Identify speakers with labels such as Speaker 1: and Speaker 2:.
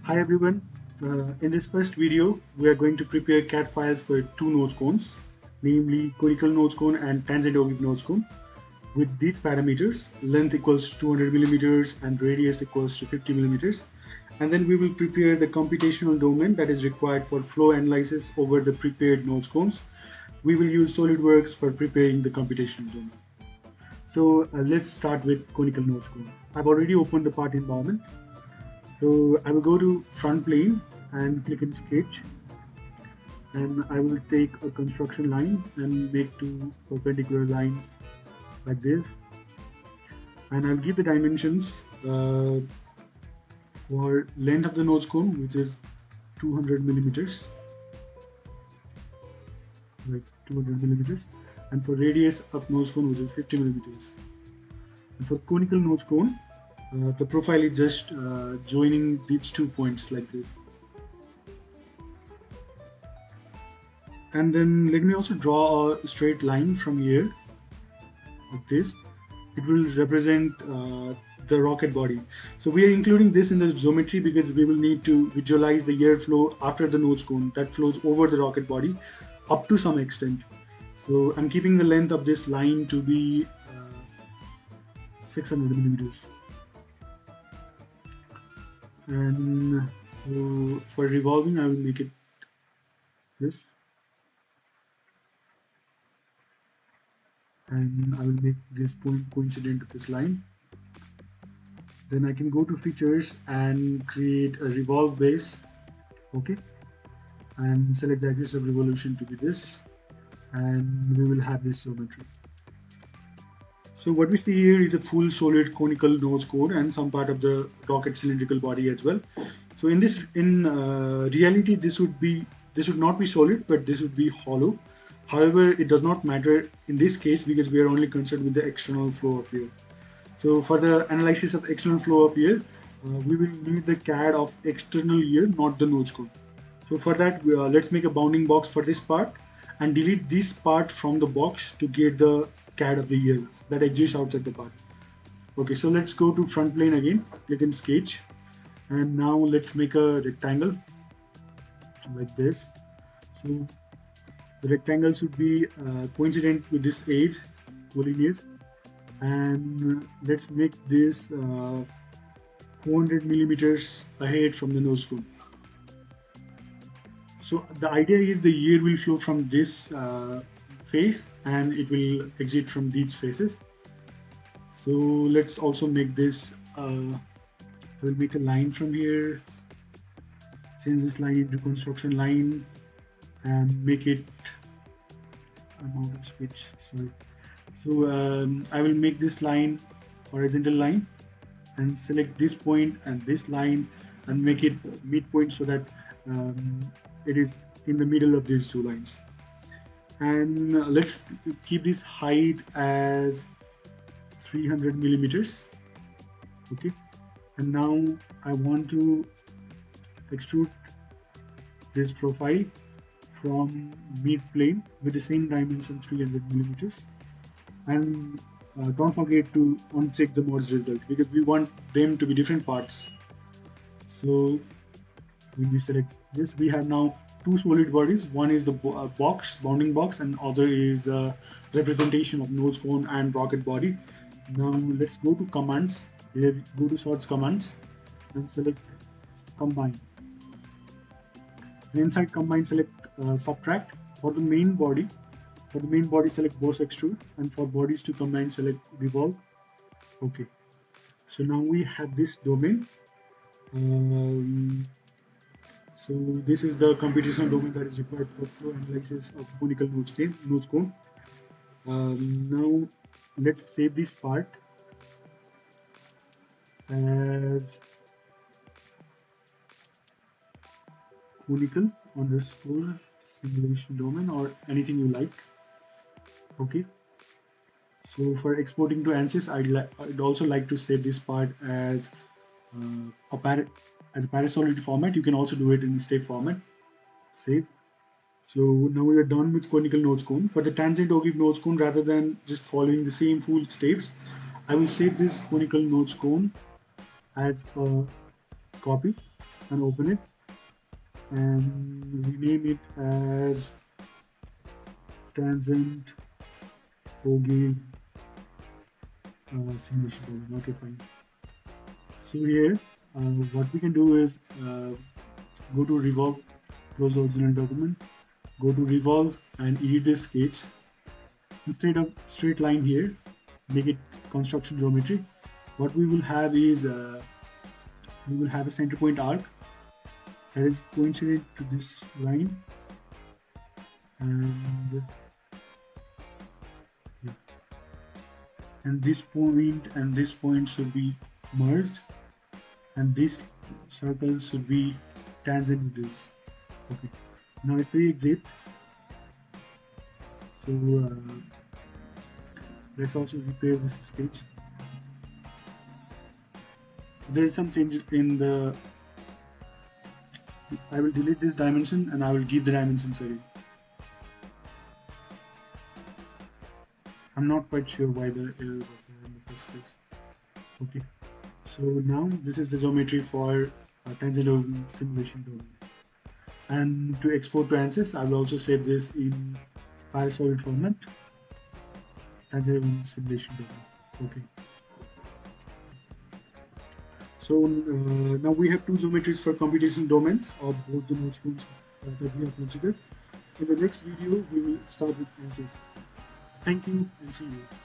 Speaker 1: Hi everyone. In this first video, we are going to prepare CAD files for two nose cones, namely conical nose cone and tangent ogive nose cone. With these parameters, length equals 200 millimeters and radius equals to 50 millimeters. And then we will prepare the computational domain that is required for flow analysis over the prepared nose cones. We will use SolidWorks for preparing the computational domain. So let's start with conical nose cone. I've already opened the part environment. So I will go to front plane and click in sketch, and I will take a construction line and make two perpendicular lines like this, and I'll give the dimensions for length of the nose cone, which is 200 millimeters, like 200 millimeters, and for radius of nose cone, which is 50 millimeters. And for conical nose cone, the profile is just joining these 2 points like this. And then let me also draw a straight line from here like this. It will represent the rocket body. So we are including this in the geometry because we will need to visualize the airflow after the nose cone that flows over the rocket body up to some extent. So I'm keeping the length of this line to be 600 millimeters. And so for revolving, I will make it this. And I will make this point coincident with this line. Then I can go to features and create a revolve base. Okay. And select the axis of revolution to be this. And we will have this geometry. So what we see here is a full solid conical nose cone and some part of the rocket cylindrical body as well. So in reality, this would not be solid, but this would be hollow. However, it does not matter in this case because we are only concerned with the external flow of air. So for the analysis of external flow of air, we will need the CAD of external air, not the nose cone. So for that, let's make a bounding box for this part and delete this part from the box to get the CAD of the air that exists outside the part. Okay, so let's go to front plane again, click in sketch, and now let's make a rectangle like this. So the rectangle should be coincident with this edge, collinear, and let's make this 400 millimeters ahead from the nose cone. So the idea is the air will flow from this face and it will exit from these faces. So let's also make this, I will make a line from here, change this line into construction line and make it, I'm out of sketch, sorry. So I will make this line horizontal line and select this point and this line and make it midpoint so that it is in the middle of these two lines. And let's keep this height as 300 millimeters. Okay, and now I want to extrude this profile from mid plane with the same dimension 300 millimeters, and don't forget to uncheck the merge result because we want them to be different parts. So when we select this, we have now two solid bodies. One is the bounding box, and other is representation of nose cone and rocket body. Now let's go to commands. Here, go to source commands and select combine. And inside combine, select subtract. For the main body, select boss extrude, and for bodies to combine, select revolve. Okay. So now we have this domain. So this is the computational domain that is required for flow analysis of conical nose cone. Now let's save this part as conical underscore simulation domain or anything you like. Okay. So for exporting to ANSYS, I'd also like to save this part as a parasolid format. You can also do it in step format. Save. So now we are done with conical nose cone. For the tangent ogive nose cone, rather than just following the same full steps, I will save this conical nose cone as a copy and open it and rename it as tangent ogive simulation domain. Okay, fine. So here, what we can do is go to revolve, close the original document, go to revolve and edit this sketch. Instead of straight line here, make it construction geometry. What we will have is we will have a center point arc that is coincident to this line, and this point should be merged, and this circle should be tangent to this. Okay. Now if we exit, so let's also repair this sketch. There is some change in the. I will delete this dimension and I will give the dimensions again. I'm not quite sure why the error was there in the first place. Okay, so now this is the geometry for tangent simulation domain. And to export to ANSYS, I will also save this in file solid format. Tangent simulation domain. Okay. So now we have two geometries for computation domains of both the nodecones that we have considered. In the next video, we will start with ANSYS. Thank you and see you.